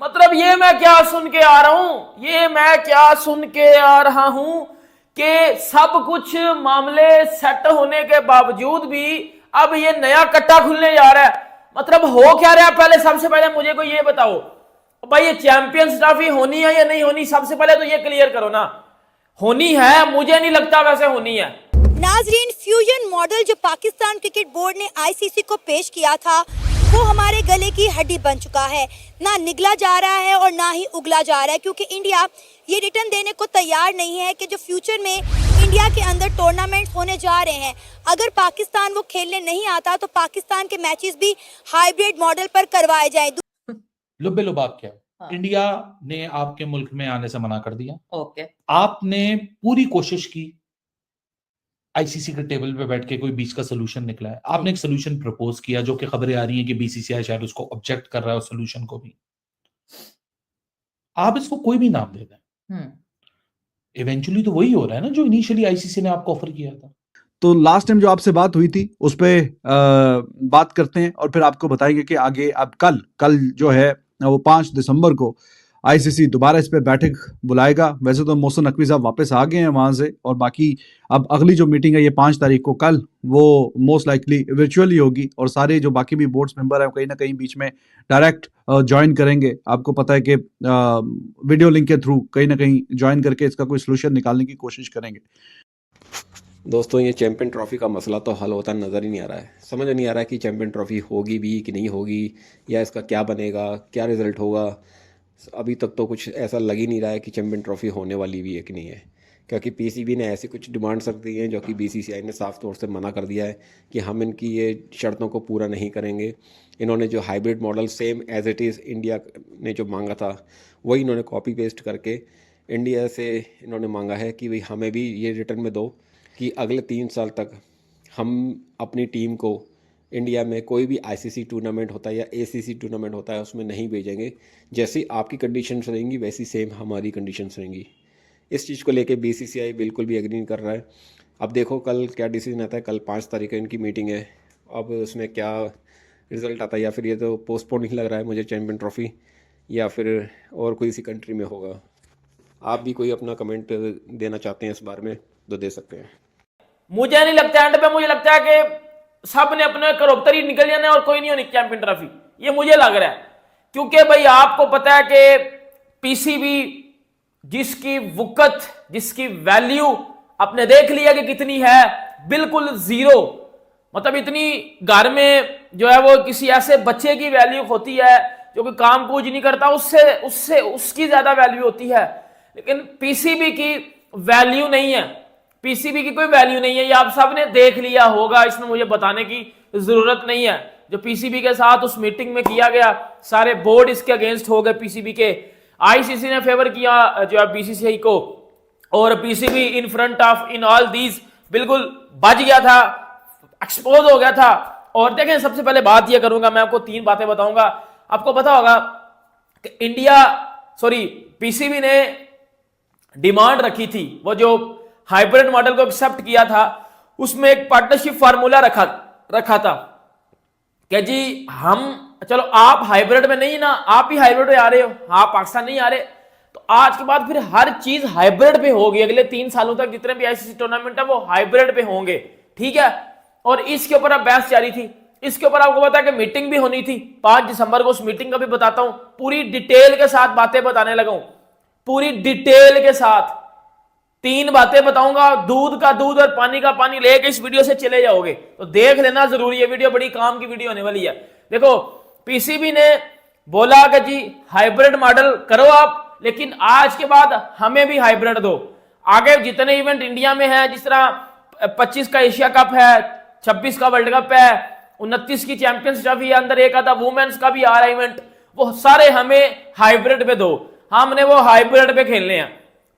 मतलब ये मैं क्या सुन के आ रहा हूं, ये मैं क्या सुन के आ रहा हूं कि सब कुछ मामले सेट होने के बावजूद भी अब ये नया कट्टा खुलने जा रहा है। मतलब हो क्या रहा है, पहले सबसे पहले मुझे को ये बताओ भाई, ये चैंपियंस ट्रॉफी होनी है या नहीं होनी, सबसे पहले तो ये क्लियर करो ना। होनी है, मुझे नहीं लगता वैसे होनी है। नाजरीन, फ्यूजन मॉडल जो पाकिस्तान क्रिकेट बोर्ड ने आईसीसी को पेश किया था वो हमारे गले की हड्डी बन चुका है। ना निगला जा रहा है और ना ही उगला जा रहा है, क्योंकि इंडिया ये रिटर्न देने को तैयार नहीं है कि जो फ्यूचर में इंडिया के अंदर टूर्नामेंट्स होने जा रहे हैं, अगर पाकिस्तान वो खेलने नहीं आता तो पाकिस्तान के मैचेस भी हाइब्रिड मॉडल पर करवाए जाए। लुब्बे लुबाब क्या? हाँ। इंडिया ने आपके मुल्क में आने से मना कर दिया। ओके, आपने पूरी कोशिश की, आईसीसी के टेबल पे बैठ के कोई बीच का सोल्यूशन निकला है, आपने एक सोल्यूशन प्रपोज किया जो कि खबरें आ रही हैं कि बीसीसीआई शायद उसको ऑब्जेक्ट कर रहा है उस सोल्यूशन को भी। आप इसको कोई भी नाम दे दें, इवेंचुअली तो वही हो रहा है ना जो इनिशियली आईसीसी ने आपको ऑफर किया था। तो लास्ट टाइम जो आपसे बात हुई थी उस पे बात करते हैं और फिर आपको बताएंगे कि आगे अब कल जो है वो 5 दिसंबर को आईसीसी दोबारा इस पे बैठक बुलाएगा। वैसे तो मोहसिन नकवी साहब वापस आ गए हैं वहां से, और बाकी अब अगली जो मीटिंग है ये 5 तारीख को कल, वो मोस्ट लाइकली वर्चुअली होगी और सारे जो बाकी भी बोर्ड्स मेंबर हैं कहीं ना कहीं बीच में डायरेक्ट ज्वाइन करेंगे। आपको पता है कि वीडियो लिंक के थ्रू कहीं ना कहीं ज्वाइन करके इसका कोई सोल्यूशन निकालने की कोशिश करेंगे। दोस्तों, ये चैंपियन ट्रॉफी का मसला तो हल होता नज़र ही नहीं आ रहा है। समझ नहीं आ रहा है कि चैंपियन ट्रॉफी होगी भी कि नहीं होगी, या इसका क्या बनेगा, क्या रिज़ल्ट होगा। अभी तक तो कुछ ऐसा लग ही नहीं रहा है कि चैंपियन ट्रॉफी होने वाली भी है कि नहीं है, क्योंकि पीसीबी ने ऐसी कुछ डिमांड्स रख दी हैं जो कि बीसीसीआई ने साफ तौर से मना कर दिया है कि हम इनकी ये शर्तों को पूरा नहीं करेंगे। इन्होंने जो hybrid model same as it is India ने जो मांगा था वही इन्होंने कॉपी पेस्ट करके इंडिया से इन्होंने मांगा है कि भाई हमें भी ये रिटर्न में दो कि अगले 3 साल तक हम अपनी टीम को इंडिया में कोई भी आईसीसी टूर्नामेंट होता है या एसीसी टूर्नामेंट होता है उसमें नहीं भेजेंगे। जैसी आपकी कंडीशंस रहेंगी वैसी सेम हमारी कंडीशंस रहेंगी। इस चीज़ को लेके बीसीसीआई बिल्कुल भी एग्री नहीं कर रहा है। अब देखो कल क्या डिसीजन आता है। कल 5 तारीख को इनकी मीटिंग है, अब उसमें क्या रिज़ल्ट आता है, या फिर ये तो पोस्टपोन ही लग रहा है मुझे चैंपियन ट्रॉफी, या फिर और कोई सी कंट्री में होगा। आप भी कोई अपना कमेंट देना चाहते हैं इस बारे में तो दे सकते हैं। मुझे नहीं लगता, एंड पे मुझे लगता है कि सब ने अपने करोबतरी निकल जाना और कोई नहीं होनी चैंपियन ट्रॉफी, ये मुझे लग रहा है। क्योंकि भाई आपको पता है कि पीसीबी जिसकी वुकत, जिसकी वैल्यू आपने देख लिया कि कितनी है, बिल्कुल जीरो। मतलब इतनी घर में जो है वो किसी ऐसे बच्चे की वैल्यू होती है जो कि काम कुछ नहीं करता, उससे उसकी ज्यादा वैल्यू होती है। लेकिन पीसीबी की वैल्यू नहीं है, पीसीबी की कोई वैल्यू नहीं है, ये आप सब ने देख लिया होगा, इसमें मुझे बताने की जरूरत नहीं है। जो पीसीबी के साथ उस मीटिंग में किया गया, सारे बोर्ड इसके अगेंस्ट हो गए पीसीबी के। आईसीसी ने फेवर किया जो है बीसीसीआई को, और PCB in front of in all these बिल्कुल बच गया था, एक्सपोज हो गया था। और देखें, सबसे पहले बात यह करूंगा, मैं आपको 3 बातें बताऊंगा। आपको पता होगा कि पीसीबी ने डिमांड रखी थी, वो जो हाइब्रिड मॉडल को एक्सेप्ट किया था उसमें एक पार्टनरशिप फार्मूला रखा था कि जी हम, चलो आप हाइब्रिड में नहीं ना, आप ही हाइब्रिड में आ रहे हो, आप पाकिस्तान नहीं आ रहे, तो आज के बाद फिर हर चीज हाइब्रिड पे होगी। अगले 3 सालों तक जितने भी आईसीसी टूर्नामेंट है वो हाइब्रिड पे होंगे, ठीक है। और इसके ऊपर अब बहस जारी थी। इसके ऊपर आपको पता है कि मीटिंग भी होनी थी 5 दिसंबर को। उस मीटिंग का भी बताता हूं, पूरी डिटेल के साथ बातें बताने लगा हूं, पूरी डिटेल के साथ 3 बातें बताऊंगा। दूध का दूध और पानी का पानी लेके इस वीडियो से चले जाओगे, तो देख लेना जरूरी है। वीडियो बड़ी काम की वीडियो होने वाली है। देखो, पीसीबी ने बोला कि जी हाइब्रिड मॉडल करो आप, लेकिन आज के बाद हमें भी हाइब्रिड दो। आगे जितने इवेंट इंडिया में है, जिस तरह 25 का एशिया कप है, 26 का वर्ल्ड कप है, 29 की चैंपियंस ट्रॉफी है, अंदर एक आधा वुमेन्स का भी आ रहा है इवेंट, वो सारे हमें हाइब्रिड पे दो, हमने वो हाइब्रिड पे खेलने हैं,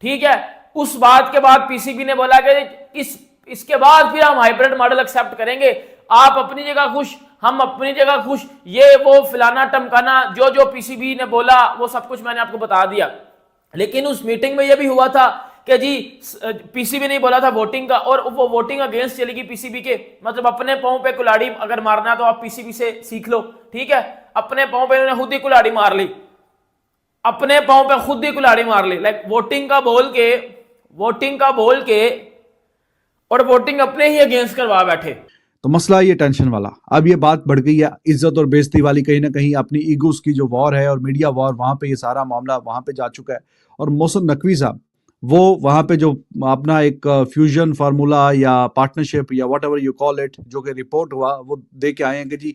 ठीक है। उस बात के बाद पीसीबी ने बोला कि इसके बाद फिर हम हाइब्रिड मॉडल एक्सेप्ट करेंगे। आप अपनी जगह खुश, हम अपनी जगह खुश, ये वो फिलाना टमकाना, जो पीसीबी ने बोला वो सब कुछ मैंने आपको बता दिया। लेकिन उस मीटिंग में यह भी हुआ था कि जी पीसीबी ने बोला था वोटिंग का, और वो वोटिंग अगेंस्ट चलेगी पीसीबी के। मतलब अपने पांव पे कुल्हाड़ी अगर मारना है तो आप पीसीबी से सीख लो, ठीक है। अपने पांव पे इन्होंने खुद ही कुल्हाड़ी मार ली। अपने पांव पे खुद ही कुल्हाड़ी मार ली, लाइक वोटिंग का बोल के और वोटिंग अपने ही अगेंस्ट करवा बैठे। तो मसला ये टेंशन वाला, अब ये बात बढ़ गई है इज्जत और बेइज्जती वाली, कहीं ना कहीं अपनी ईगोस की जो वॉर है और मीडिया वॉर, वहां पे ये सारा मामला वहां पे जा चुका है। और मोहसिन नकवी साहब वो वहां पे जो अपना एक फ्यूजन फार्मूला या पार्टनरशिप या what ever you call it, जो कि रिपोर्ट हुआ, वो दे के आए हैं कि जी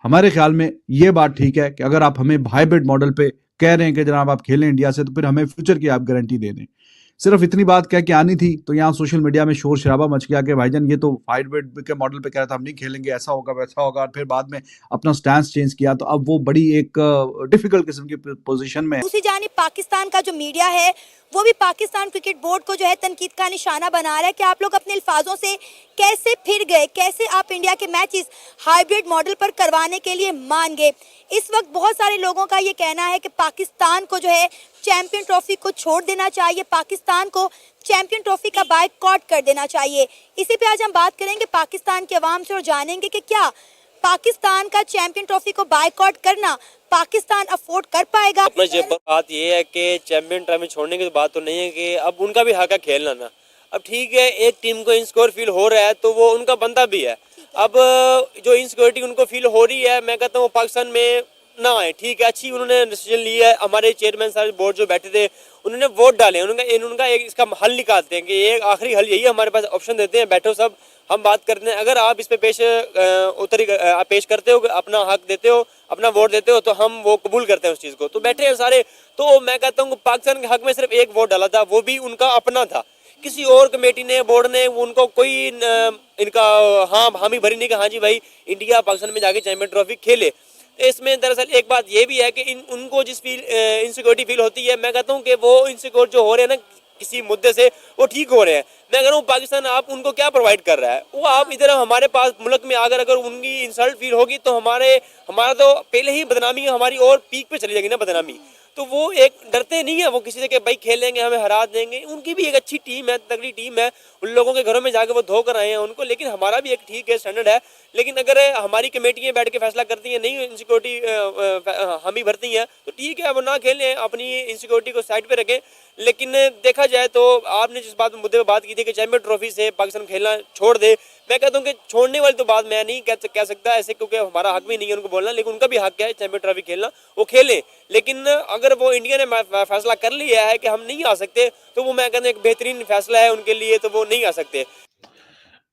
हमारे ख्याल में ये बात ठीक है कि अगर आप हमें हाइब्रिड मॉडल पे कह रहे हैं कि जनाब आप खेलें इंडिया से, तो फिर हमें फ्यूचर की आप गारंटी दे दें। सिर्फ इतनी बात कह के आनी थी तो यहाँ सोशल मीडिया में शोर शराबा मच गया कि भाईजान ये तो हाइब्रिड के मॉडल पे कह रहा था हम नहीं खेलेंगे, ऐसा होगा वैसा होगा, और फिर बाद में अपना स्टैंस चेंज किया। तो अब वो बड़ी एक डिफिकल्ट किस्म की पोजीशन में है। दूसरी जानिब पाकिस्तान का जो मीडिया है वो भी पाकिस्तान क्रिकेट बोर्ड को जो है तनकीद का निशाना बना रहा है कि आप लोग अपने अल्फाजों से कैसे फिर गए, कैसे आप इंडिया के मैचेस हाइब्रिड मॉडल पर करवाने के लिए मान गए। इस वक्त बहुत सारे लोगों का ये कहना है कि पाकिस्तान को जो है चैंपियन ट्रॉफी को छोड़ देना चाहिए, पाकिस्तान को चैंपियन ट्रॉफी का बायकॉट कर देना चाहिए। इसी पे आज हम बात करेंगे पाकिस्तान के अवाम से और जानेंगे कि क्या पाकिस्तान का चैंपियन ट्रॉफी को बायकॉट करना पाकिस्तान अफोर्ड कर पाएगा। बात ये है कि चैंपियन ट्रॉफी छोड़ने की तो बात तो नहीं है कि अब उनका भी हक है खेलना ना। अब ठीक है, एक टीम को इनसिक्योर फील हो रहा है तो वो उनका बंदा भी है। अब जो इनसिक्योरिटी उनको फील हो रही है, मैं कहता हूँ पाकिस्तान में ना आए। ठीक है, अच्छी उन्होंने डिसीजन लिया है। हमारे चेयरमैन साहब बोर्ड जो बैठे थे उन्होंने वोट डाले, उनका एक इसका हल निकालते हैं कि एक आखिरी हल यही हमारे पास ऑप्शन देते हैं, बैठो सब हम बात करते हैं। अगर आप इस पे पेश करते हो, अपना हक देते हो, अपना वोट देते हो, तो हम वो कबूल करते हैं उस चीज़ को। तो बैठे हैं सारे। तो मैं कहता हूँ पाकिस्तान के हक में सिर्फ एक वोट डाला था, वो भी उनका अपना था। किसी और कमेटी ने, बोर्ड ने उनको कोई इनका हामी भरी नहीं कि हाँ जी भाई इंडिया पाकिस्तान में जाके चैंपियन ट्रॉफी खेले। इसमें दरअसल एक बात ये भी है कि उनको जिस इनसिक्योरिटी फील होती है, मैं कहता हूँ कि वो इनसिक्योर जो हो रहे हैं ना किसी मुद्दे से, वो ठीक हो रहे हैं। मैं कह रहा हूँ पाकिस्तान आप उनको क्या प्रोवाइड कर रहा है, वो आप इधर हमारे पास मुल्क में अगर उनकी इंसल्ट फील होगी तो हमारा तो पहले ही बदनामी हमारी और पीक पे चली जाएगी ना बदनामी। तो वो एक डरते नहीं है वो किसी से कि भाई खेलेंगे हमें हरा देंगे। उनकी भी एक अच्छी टीम है, तगड़ी टीम है, उन लोगों के घरों में जाके वो धो कर आए हैं उनको। लेकिन हमारा भी एक ठीक है स्टैंडर्ड है। लेकिन अगर हमारी कमेटियाँ बैठ के फैसला करती हैं, नहीं इनसिक्योरिटी हामी भरती हैं, तो ठीक है वो ना खेलें, अपनी इनसिक्योरिटी को साइड पे रखें। लेकिन देखा जाए तो आपने जिस मुद्दे पर बात की थी कि चैंपियन ट्रॉफी से पाकिस्तान खेलना छोड़ दे, मैं कहता हूँ कि छोड़ने वाली तो बात मैं नहीं कह सकता ऐसे, क्योंकि हमारा हक भी नहीं है उनको बोलना। लेकिन उनका भी हक है चैंपियन ट्रॉफी खेलना, वो खेलें। लेकिन अगर वो इंडिया ने फैसला कर लिया है कि हम नहीं आ सकते, तो वो मैं कहता हूँ एक बेहतरीन फैसला है उनके लिए, तो वो नहीं आ सकते।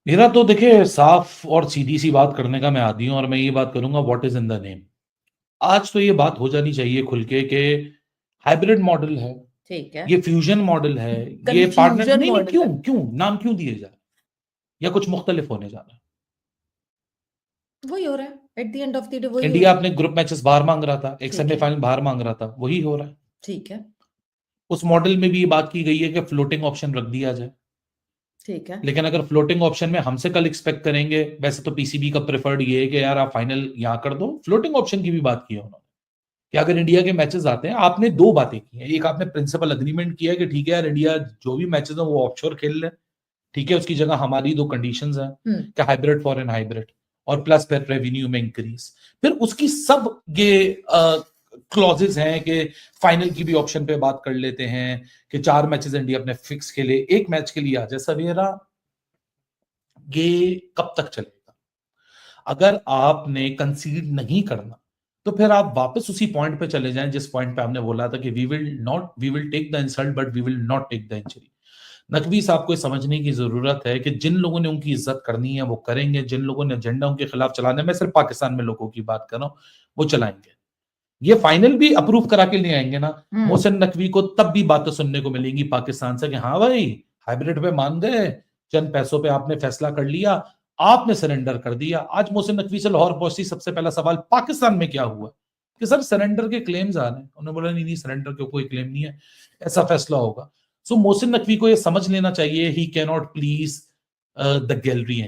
मेरा तो देखिए साफ और सीधी सी बात करने का मैं आदी हूं, और मैं ये बात करूंगा what is in the name. आज तो ये बात हो जानी चाहिए खुल के कि हाइब्रिड मॉडल है, ठीक है, ये फ्यूजन मॉडल है, ये Confusion पार्टनर नहीं, model है। क्यों नाम क्यों दिए जा रहे हैं, या कुछ मुख्तलिफ होने जा रहा है। वही हो रहा है at the end of the day, वही हो इंडिया रहा है। अपने ग्रुप मैचेस बाहर मांग रहा था, एक ठीक है। सेमीफाइनल बाहर मांग रहा था, वही हो रहा है। ठीक है, उस मॉडल में भी ये बात की गई है कि फ्लोटिंग ऑप्शन रख दिया जाए। ठीक है, लेकिन अगर फ्लोटिंग ऑप्शन में हमसे कल एक्सपेक्ट करेंगे, वैसे तो पीसीबी का प्रेफर्ड ये है कि यार आप फाइनल यहां कर दो, फ्लोटिंग ऑप्शन की भी बात की है उन्होंने कि अगर इंडिया के मैचेस आते हैं, आपने दो बातें की हैं। एक, आपने प्रिंसिपल अग्रीमेंट किया है कि ठीक है यार इंडिया जो भी मैचेस हैं वो ऑफशोर खेल ले, ठीक है, उसकी जगह हमारी दो कंडीशंस हैं कि हाइब्रिड फॉरेन हाइब्रिड, और प्लस फिर रेवेन्यू में इंक्रीज। फिर उसकी सब ये क्लॉजेस हैं कि फाइनल की भी ऑप्शन पे बात कर लेते हैं कि 4 मैचेस इंडिया अपने फिक्स के लिए, 1 मैच के लिए आ जाए सवेरा। ये कब तक चलेगा? अगर आपने कंसीड नहीं करना तो फिर आप वापस उसी पॉइंट पे चले जाएं जिस पॉइंट पे हमने बोला था कि we will take the insult but we will not take the injury. Naqvi साहब को समझने की जरूरत है कि जिन लोगों ने उनकी इज्जत करनी है वो करेंगे, जिन लोगों ने एजेंडा उनके खिलाफ चलाने में, सिर्फ पाकिस्तान में लोगों की बात कर रहा हूं, वो चलाएंगे। ये फाइनल भी अप्रूव करा के ले आएंगे ना, मोहसिन नकवी को तब भी बातें सुनने को मिलेंगी पाकिस्तान से कि हाँ भाई हाइब्रिड पे मान गए, चंद पैसों पे आपने फैसला कर लिया, आपने सरेंडर कर दिया। आज मोहसिन नकवी से लाहौर पहुंची, सबसे पहला सवाल पाकिस्तान में क्या हुआ कि सर सरेंडर के क्लेम्स आ रहे हैं। उन्होंने बोला नहीं सरेंडर के कोई क्लेम नहीं है, ऐसा फैसला होगा। सो मोहसिन नकवी को ये समझ लेना चाहिए he can not please the gallery.